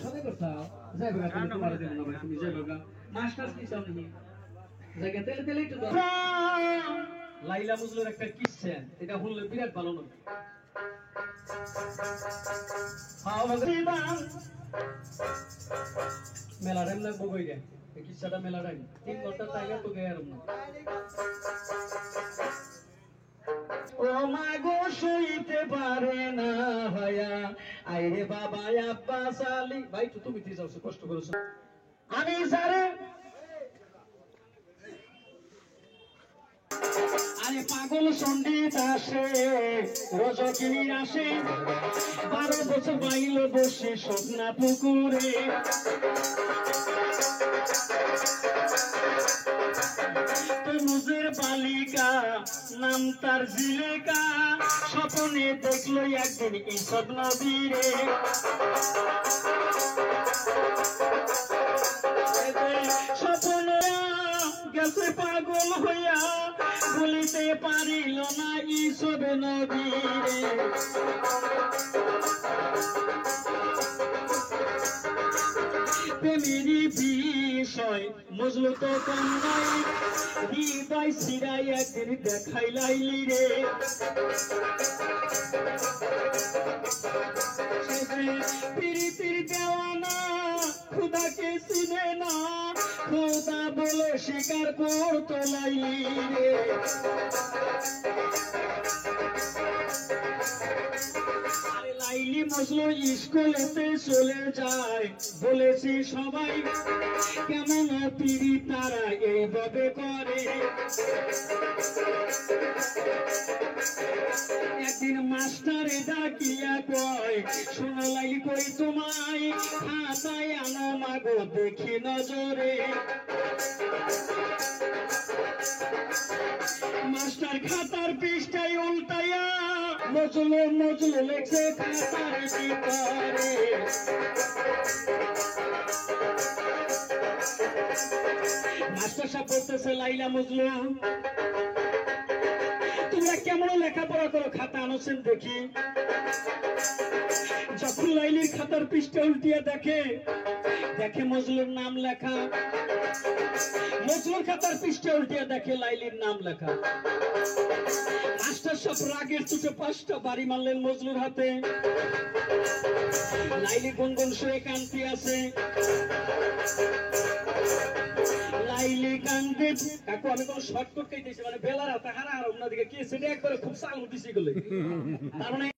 সদাই করতা যাই বাগা তুমি তোমার দেব না তুমি যাই বাগা মাস্টার কি চাও নি জায়গা তেলে তেলে একটু দাও লাইলা মজলুর একটা কিসছে এটা হলো বিরাট ভালো না হাও ভগবান মেলা রেম না বগই রে এই কিসটা মেলা রাই 3 ঘন্টা টাইমে তো গেয়ার না ও মা গো সইতে পারে না ভাইয়া আইরে বাবা আব্বাস আলী ভাই তুমি তে যাও কষ্ট করেছো আমি সারে আরে পাগল সন্ডিত আসে রজকিনী আসে 12 বছর বাইল বসে স্বপ্না পুকুরে তনুজের বালিকা নাম তার জিলেকা স্বপ্নে দেখলো একদিন ঈসব নবীরে স্বপ্নে গেছে পাগল হইয়া বলিতে পারিল না ঈসব নবীরে প্রেমেরই বিষয় মজলু তো কম নাই হৃদয় সিরাই একদিন দেখাই লাইলি রে প্রীতির দেওয়ানা খুদাকে চিনে না খোদা বলে স্বীকার করতো লাইলি রে লাইলি মজলু স্কুলেতে চলে যায় বলেছি সবাই কেমন পিড়ি তারা এইভাবে করে একদিন মাস্টারে ডাকিয়া কয় শোনো লাইলি কই তোমায় খাতায় আনো মাগো দেখি নজরে মাস্টার খাতার পৃষ্ঠায় উল্টাইয়া মজলু মজলু লেখে খাতার ভিতরে মাস্টার সাহেব বলতেছে লাইলা মজলু তোমরা কেমন লেখাপড়া করো খাতা আনোছেন দেখি যখন লাইলির খাতার পৃষ্ঠা উল্টিয়ে দেখে মজলুর নাম লেখা মজলুর খাতার পৃষ্ঠা উল্টিয়ে দেখে লাইলির নাম লেখা মাস্টার সব রাগের চোটে 5টা বাড়ি মারলেন মজলুর হাতে লাইলি গুনগুন শুয়ে কান্তি আছে লাইলি কান্দে কাকু আমি কোন শর্টকাট দিয়েছি মানে বেলার হাতে হারা আর অন্যদিকে কি সেটা একবারে খুব চালু দিছি গলে তার মানে